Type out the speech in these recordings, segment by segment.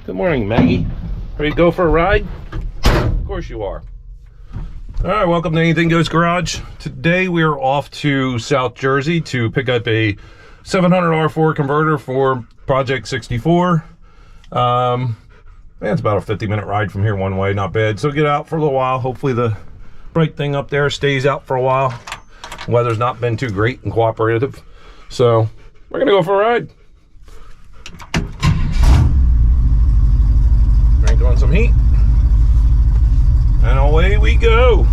Good morning, Maggie. Ready to go for a ride? Of course you are. All right, welcome to Anything Goes Garage. Today we are off to South Jersey to pick up a 700R4 converter for Project 64. Man, it's about a 50-minute ride from here one way, not bad. So get out for a little while. Hopefully the bright thing up there stays out for a while. The weather's not been too great and cooperative. So we're gonna go for a ride. Drink on some heat. And away we go.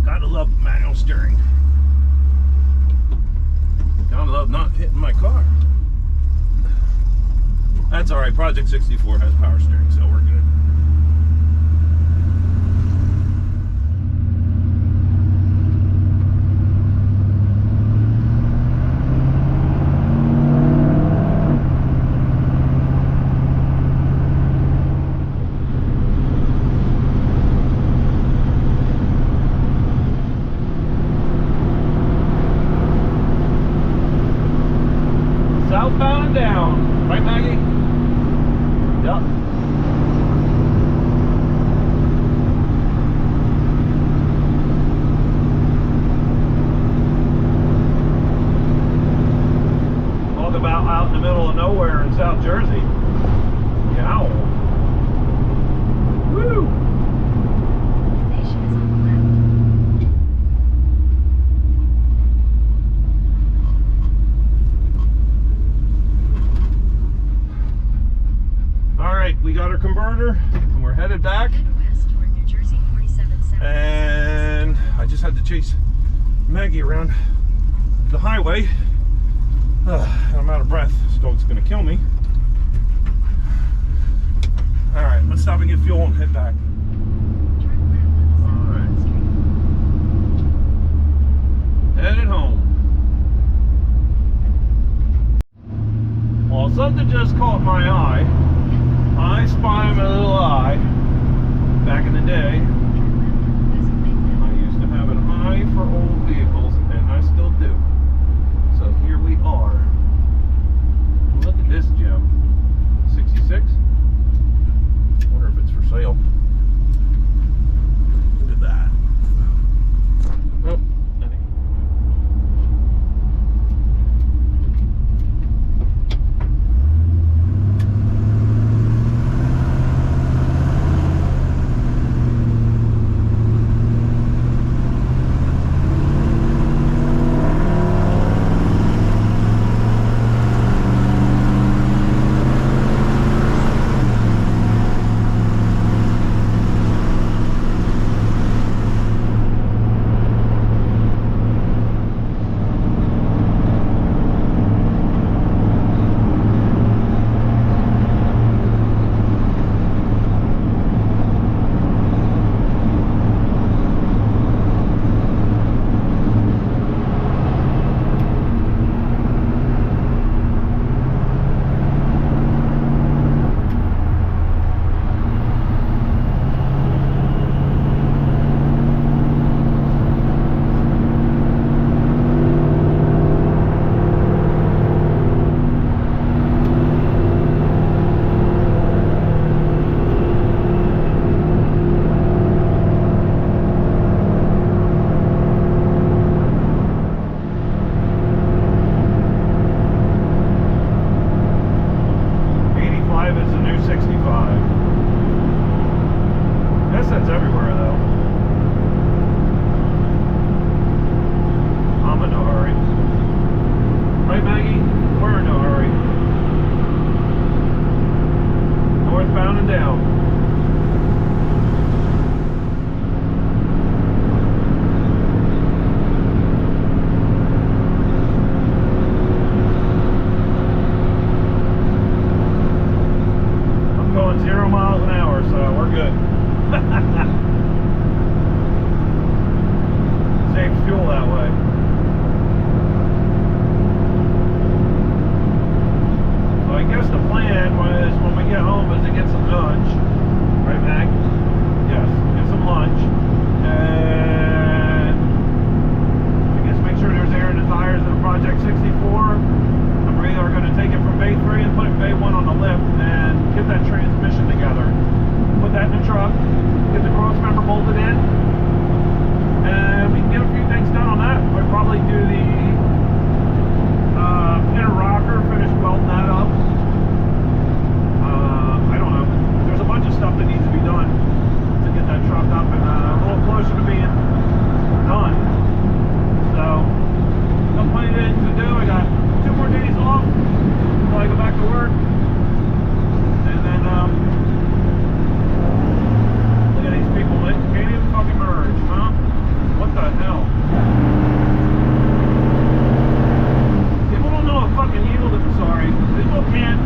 Gotta love manual steering. Gotta love not hitting my car. That's alright, Project 64 has power steering, so we're good. Southbound and down, right, Maggie? Yep. Talk about out in the middle of nowhere in South Jersey. Yow. Woo! We got our converter and we're headed back. And I just had to chase Maggie around the highway. I'm out of breath. This dog's gonna kill me. All right, let's stop and get fuel and head back. All right, headed home. Well, something just caught my eye. I spy my little eye. Back in the day, I used to have an eye for old vehicles, and I still do. So here we are. Look at this gem. 66? I wonder if it's for sale. Look at that. Oh, that's everywhere though. I'm in no hurry. Right, Maggie? We're in no hurry. Northbound and down. I'm going 0 miles an hour, so we're good. Saves fuel that way. So I guess the plan was when we get home is to get some lunch. Right, Mag? Yes. Get some lunch. And I guess make sure there's air in the tires in a Project 64. We are going to take it from bay 3 and put it in bay 1 on the lift and get that transmission together. Put that in the truck, get the cross member bolted in, and we can get a few things done on that. We'll probably do the inner rocker, finish welding that up. I don't know. There's a bunch of stuff that needs to be done to get that truck up and a little closer to being done. So, got plenty of things to do. I got 2 more days off until I go back to work. And then, look at these people, they can't even fucking merge, huh? What the hell? People don't know what fucking evil is. Sorry. People can't.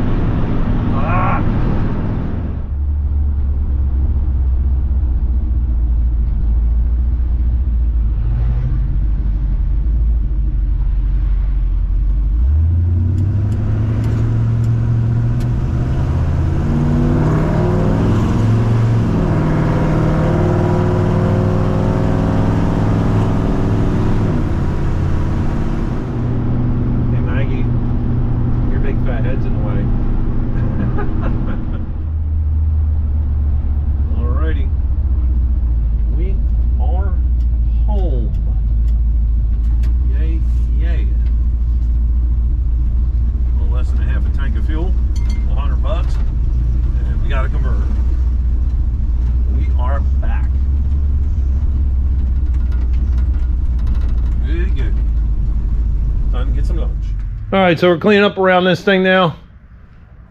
All right, so we're cleaning up around this thing now,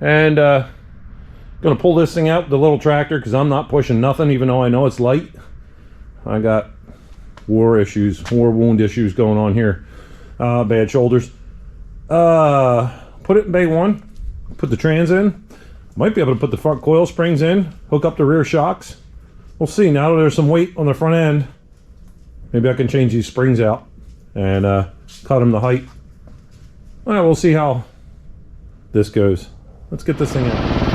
and gonna pull this thing out with the little tractor because I'm not pushing nothing, even though I know it's light. I got war wound issues going on here. Bad shoulders. Put it in bay 1, put the trans in. Might be able to put the front coil springs in, hook up the rear shocks. We'll see. Now that there's some weight on the front end, maybe I can change these springs out and cut them the height. All right, we'll see how this goes. Let's get this thing out.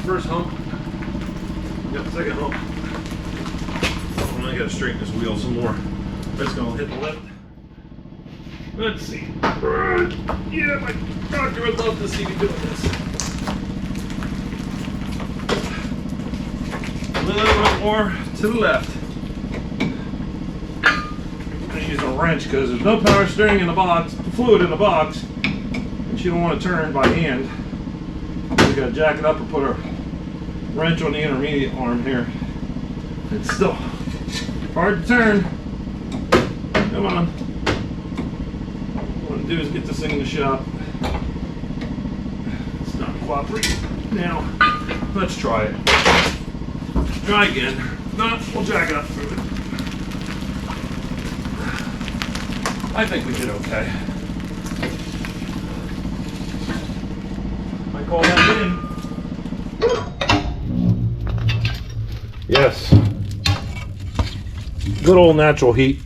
first hump. We got the second hump. I gotta straighten this wheel some more. That's gonna hit the lip. Let's see. Yeah, my doctor would love to see me doing this. A little bit more to the left. I'm gonna use a wrench because there's no power steering in the box, fluid in the box, and you don't want to turn by hand. You gotta jack it up and put a wrench on the intermediate arm here. It's still hard to turn. Come on. What I want to do is get this thing in the shop. It's not cooperating. Now, let's try it. Try again. No, we'll jack it up through it. I think we did okay. I call that in. Yes. Good old natural heat.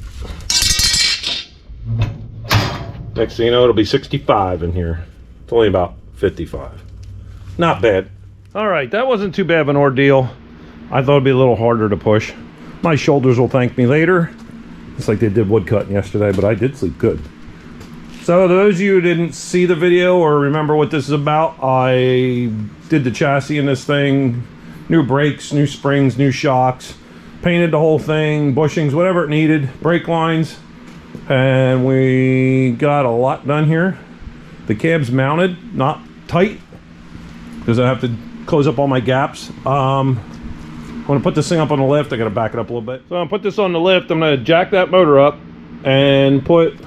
Next thing you know, it'll be 65 in here. It's only about 55. Not bad. All right, that wasn't too bad of an ordeal. I thought it'd be a little harder to push. My shoulders will thank me later. It's like they did wood cutting yesterday, but I did sleep good. So those of you who didn't see the video or remember what this is about, I did the chassis in this thing. New brakes, new springs, new shocks. Painted the whole thing, bushings, whatever it needed. Brake lines. And we got a lot done here. The cab's mounted, not tight, because I have to close up all my gaps. I'm going to put this thing up on the lift. I got to back it up a little bit. So I'm going to put this on the lift. I'm going to jack that motor up and put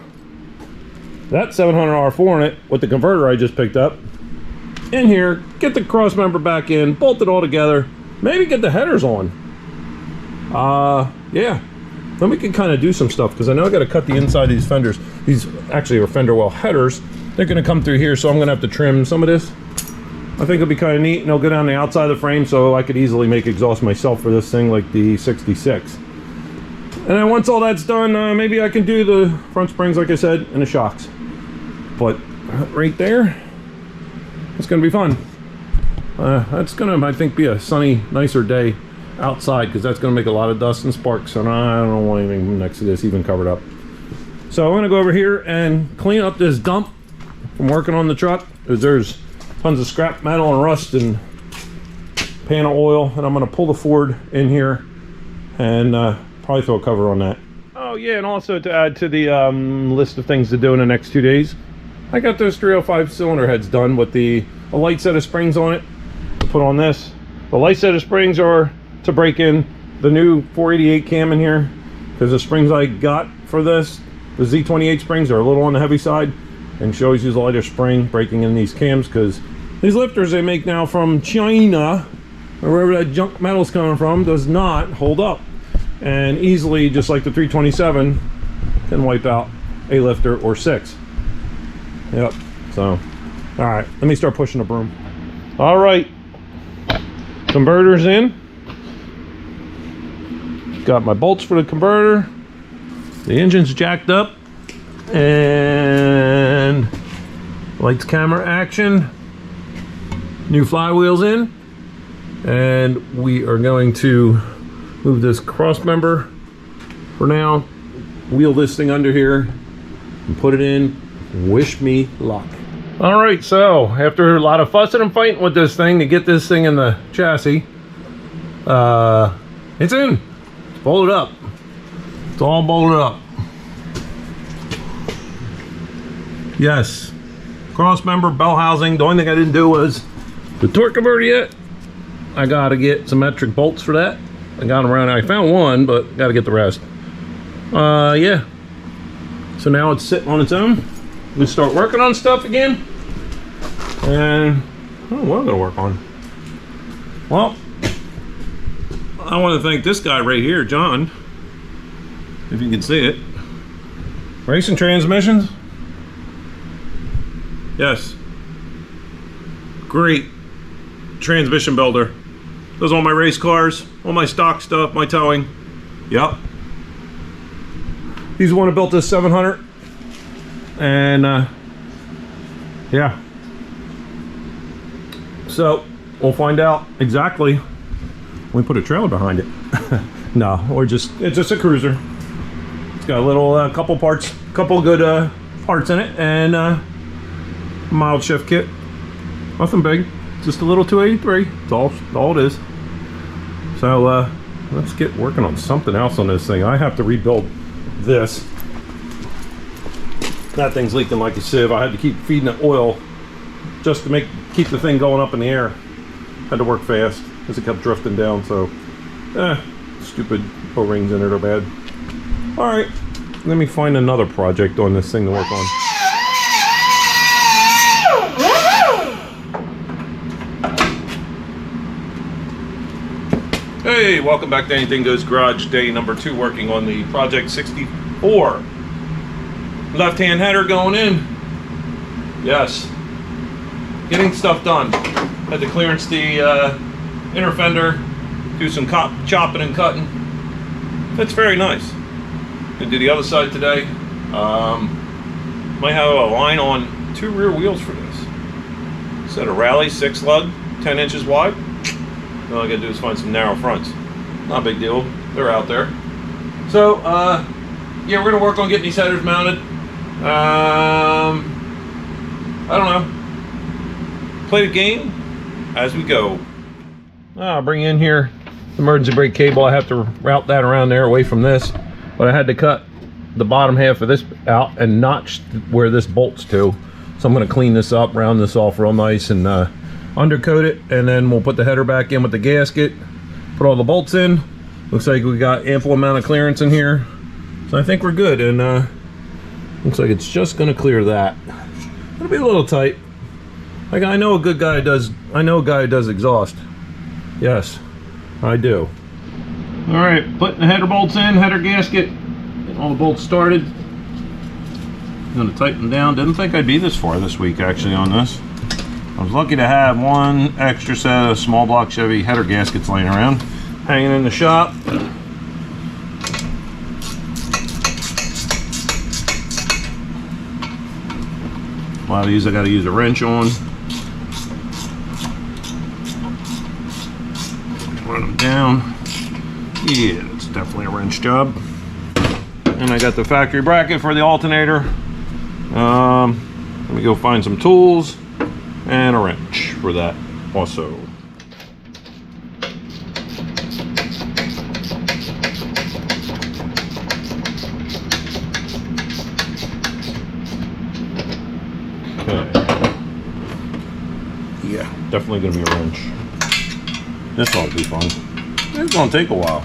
that 700 R4 in it with the converter I just picked up in here. Get the cross member back in, bolt it all together. Maybe get the headers on. Yeah. Then we can kind of do some stuff, because I know I got to cut the inside of these fenders. These actually are fender well headers. They're going to come through here, so I'm going to have to trim some of this. I think it'll be kind of neat, and it'll go down the outside of the frame, so I could easily make exhaust myself for this thing like the 66. And then once all that's done, maybe I can do the front springs, like I said, and the shocks. But right there, it's going to be fun. That's going to, I think, be a sunny, nicer day outside, because that's going to make a lot of dust and sparks, and I don't want anything next to this even covered up. So I'm going to go over here and clean up this dump from working on the truck, because there's tons of scrap metal and rust and panel oil, and I'm going to pull the Ford in here and probably throw a cover on that. Oh yeah, and also to add to the list of things to do in the next 2 days, I got those 305 cylinder heads done with a light set of springs on it to put on this. The light set of springs are to break in the new 488 cam in here, because the springs I got for this, the Z28 springs, are a little on the heavy side, and she always uses a lighter spring breaking in these cams, because these lifters they make now from China, or wherever that junk metal's coming from, does not hold up, and easily, just like the 327, can wipe out a lifter or 6. Yep. So, all right, let me start pushing the broom. All right, converter's in. Got my bolts for the converter. The engine's jacked up, and lights, camera, action. New flywheels in, and we are going to move this cross member for now. Wheel this thing under here and put it in. Wish me luck. All right, so after a lot of fussing and fighting with this thing to get this thing in the chassis, it's in. It's bolted up. It's all bolted up. Yes. Cross member, bell housing. The only thing I didn't do was the torque converter yet. I gotta get some metric bolts for that. I got them around. I found one, but gotta get the rest. Yeah. So now it's sitting on its own. We start working on stuff again. And I don't know what I'm gonna work on. Well, I want to thank this guy right here, John, if you can see it. Racing Transmissions. Yes. Great transmission builder. Does all my race cars, all my stock stuff, my towing. Yep. He's the one who built this 700. And yeah. So we'll find out exactly when we put a trailer behind it. No, or just, it's just a cruiser. It's got a little couple parts, couple good parts in it, and mild shift kit. Nothing big, just a little 283. That's all it is. So let's get working on something else on this thing. I have to rebuild this. That thing's leaking like a sieve. I had to keep feeding it oil just to keep the thing going up in the air. Had to work fast because it kept drifting down. So stupid O-rings in it are bad. All right, let me find another project on this thing to work on. Hey, welcome back to Anything Goes Garage, day number 2, working on the Project 64. Left-hand header going in. Yes. Getting stuff done. Had to clearance the inner fender, do some chopping and cutting. That's very nice. Gonna do the other side today. Might have a line on 2 rear wheels for this. Set a rally 6 lug, 10 inches wide. All I gotta do is find some narrow fronts. Not a big deal. They're out there. So, yeah, we're gonna work on getting these headers mounted. I don't know. Play the game as we go. I'll bring in here the emergency brake cable. I have to route that around there away from this, but I had to cut the bottom half of this out and notch where this bolts to. So I'm gonna clean this up, round this off real nice, and undercoat it, and then we'll put the header back in with the gasket, put all the bolts in. Looks like we got ample amount of clearance in here, so I think we're good. And looks like it's just gonna clear that. It'll be a little tight. Like, I know a good guy does. I know a guy who does exhaust. Yes, I do. All right, putting the header bolts in, header gasket, getting all the bolts started. I'm gonna tighten them down. Didn't think I'd be this far this week actually on this. I was lucky to have one extra set of small block Chevy header gaskets laying around, hanging in the shop. A lot of these I got to use a wrench on. Run them down. Yeah, it's definitely a wrench job. And I got the factory bracket for the alternator. Let me go find some tools and a wrench for that also. Okay. Yeah, definitely gonna be a wrench. This ought to be fun. It's gonna take a while.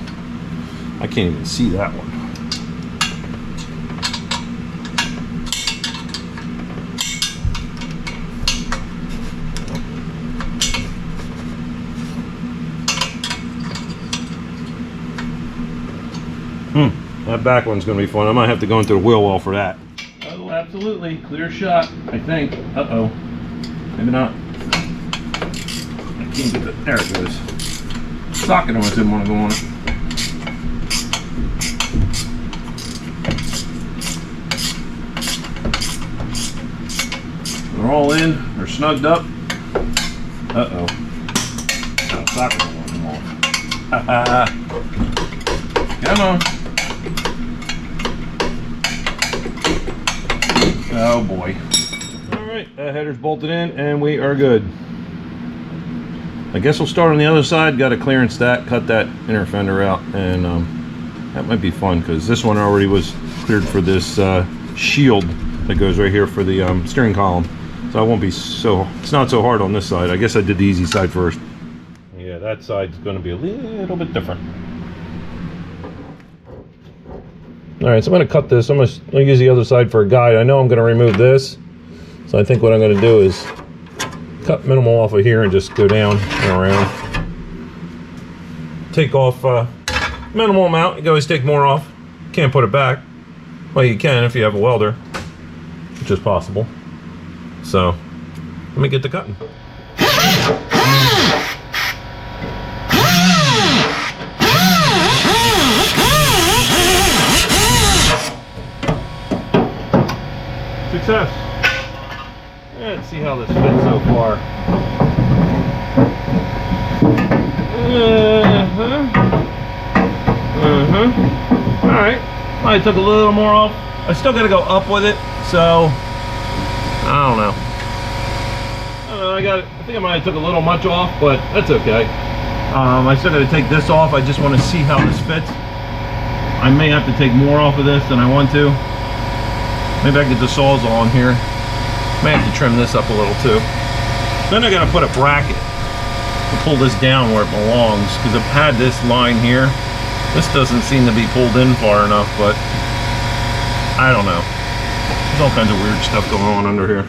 I can't even see that one. That back one's going to be fun. I might have to go into the wheel well for that. Oh, absolutely. Clear shot, I think. Uh-oh. Maybe not. I can't get the... There it goes. Socket almost didn't want to go on it. They're all in. They're snugged up. Uh-oh. Oh, socket won't come off. Come on. Oh boy. Alright, that header's bolted in and we are good. I guess we'll start on the other side. Got to clearance that, cut that inner fender out, and that might be fun because this one already was cleared for this shield that goes right here for the steering column. So I won't be so, it's not so hard on this side. I guess I did the easy side first. Yeah, that side's going to be a little bit different. Alright, so I'm going to cut this. I'm going to use the other side for a guide. I know I'm going to remove this. So I think what I'm going to do is cut minimal off of here and just go down and around. Take off minimal amount. You can always take more off. Can't put it back. Well, you can if you have a welder, which is possible. So, let me get to cutting. Success. Let's see how this fits so far. Alright. I took a little more off. I I still got to go up with it, so I don't know. I think I might have took a little much off, but that's okay. I still got to take this off. I just want to see how this fits. I may have to take more off of this than I want to. Maybe I can get the sawzall on here. May have to trim this up a little too. Then I got to put a bracket to pull this down where it belongs, because I've had this line here. This doesn't seem to be pulled in far enough, but I don't know. There's all kinds of weird stuff going on under here.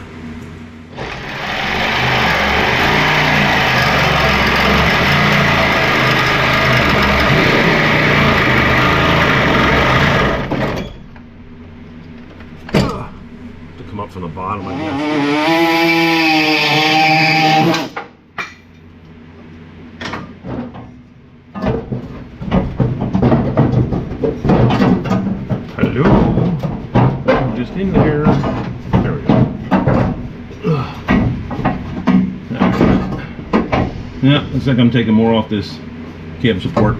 To come up from the bottom, I guess. Hello. Just in there. There we go. Yeah, looks like I'm taking more off this cab support.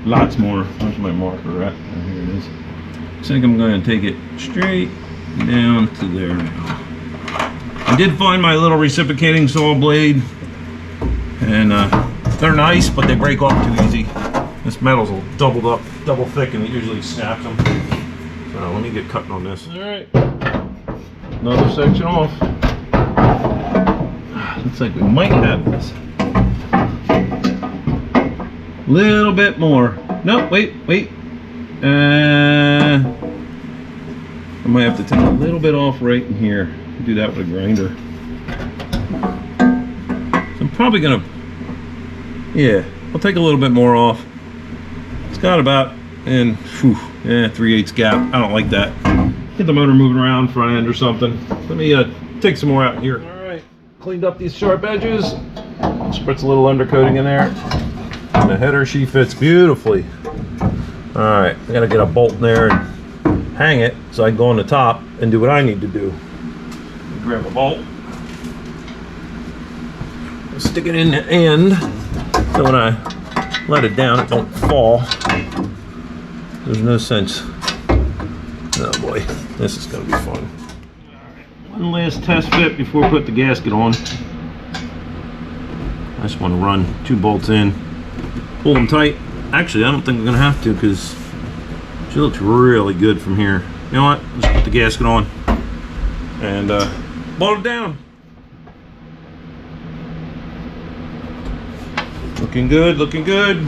Lots more. Where's my marker at? Oh, here it is. Looks like I'm going to take it straight down to there now. I did find my little reciprocating saw blade, and they're nice, but they break off too easy. This metal's all doubled up, double thick, and it usually snaps them. So let me get cutting on this. All right, another section off. Looks like we might have this. Little bit more. No, wait. I might have to take a little bit off right in here. Do that with a grinder. So I'm probably gonna, yeah, I'll take a little bit more off. It's got about, and 3/8 gap. I don't like that. Get the motor moving around front end or something. Let me take some more out here. All right, cleaned up these sharp edges. Spritz a little undercoating in there. And the header, she fits beautifully. All right, I gotta get a bolt in there and hang it so I can go on the top and do what I need to do. Grab a bolt, stick it in the end so when I let it down it don't fall. There's no sense. Oh boy, this is gonna be fun. One last test fit before we put the gasket on. I just want to run 2 bolts in, pull them tight. Actually, I don't think I'm gonna have to, because she looks really good from here. You know what? Let's put the gasket on and bolt it down. Looking good, looking good.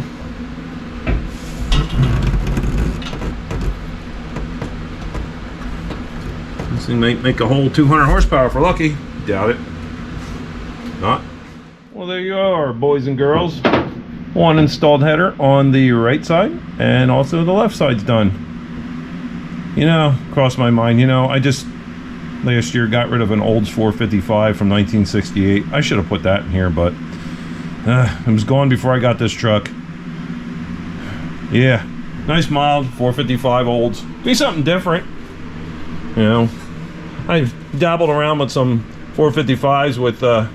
This thing might make a whole 200 horsepower if we're lucky. Doubt it. Not. Well, there you are, boys and girls. One installed header on the right side, and also the left side's done. You know, crossed my mind, you know, I just last year got rid of an Olds 455 from 1968. I should have put that in here, but it was gone before I got this truck. Yeah, nice mild 455 Olds. Be something different. You know, I dabbled around with some 455s with a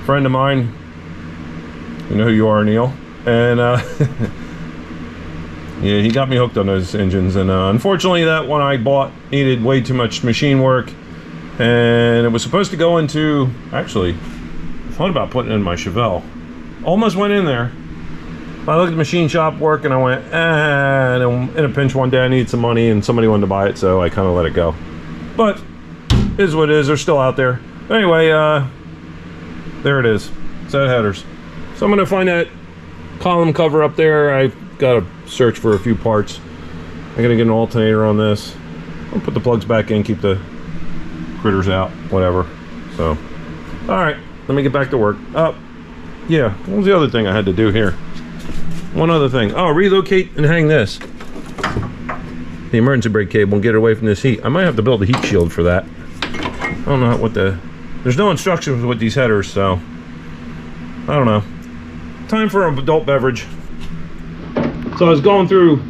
friend of mine. You know who you are, Neil. And yeah, he got me hooked on those engines, and unfortunately that one I bought needed way too much machine work, and it was supposed to go into, actually, I thought about putting it in my Chevelle. Almost went in there. I looked at the machine shop work and I went, and in a pinch one day I needed some money and somebody wanted to buy it, so I kind of let it go. But it is what it is, they're still out there. Anyway, there it is, set of headers. So I'm gonna find that column cover up there. I've got to search for a few parts. I gotta get an alternator on this. I'll put the plugs back in, keep the critters out, whatever. So, all right, let me get back to work. Yeah, what was the other thing I had to do here? One other thing. Oh, relocate and hang this. The emergency brake cable and get it away from this heat. I might have to build a heat shield for that. I don't know what the... There's no instructions with these headers, so... I don't know. Time for an adult beverage. So I was going through...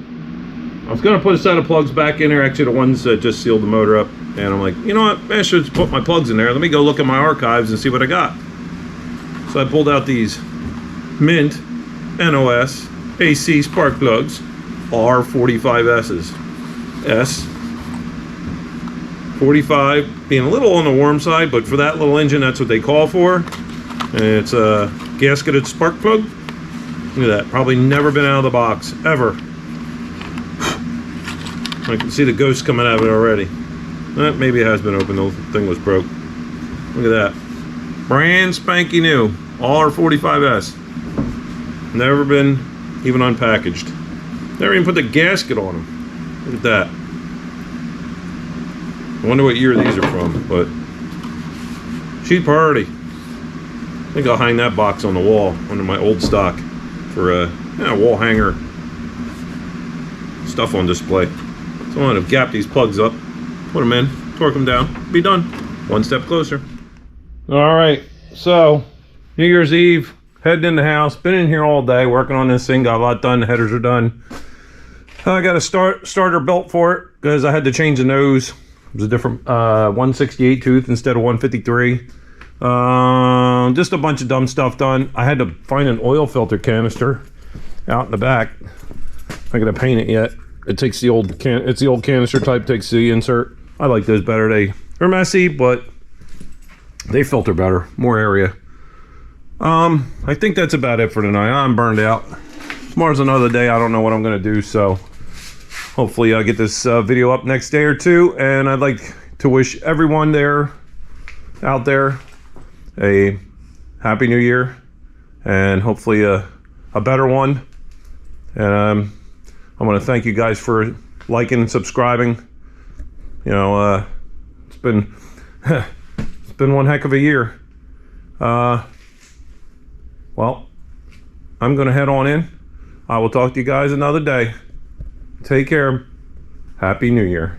I was going to put a set of plugs back in there, actually the ones that just sealed the motor up. And I'm like, you know what? I should put my plugs in there. Let me go look at my archives and see what I got. So I pulled out these Mint NOS AC spark plugs, R45Ss. S. 45 being a little on the warm side, but for that little engine, that's what they call for. And it's a gasketed spark plug. Look at that, probably never been out of the box, ever. I can see the ghost coming out of it already. Maybe it has been opened, the thing was broke. Look at that. Brand spanky new, all our 45S. Never been even unpackaged. Never even put the gasket on them. Look at that. I wonder what year these are from, but cheap priority. I think I'll hang that box on the wall under my old stock for a wall hanger stuff on display. So I'm gonna gap these plugs up, put them in, torque them down, be done. One step closer. All right, so New Year's Eve, heading in the house. Been in here all day working on this thing. Got a lot done. The headers are done. I got a starter belt for it because I had to change the nose. It was a different 168 tooth instead of 153. Just a bunch of dumb stuff done. I had to find an oil filter canister out in the back. I'm not gonna paint it yet. It takes the old it's the old canister type. Takes the insert. I like those better. They're messy, but they filter better, more area. I think that's about it for tonight. I'm burned out. Tomorrow's another day. I don't know what I'm gonna do, so hopefully I'll get this video up next day or two. And I'd like to wish everyone out there a happy new year, and hopefully a better one. And I want to thank you guys for liking and subscribing. You know, it's been it's been one heck of a year. Well, I'm gonna head on in. I will talk to you guys another day. Take care. Happy New Year.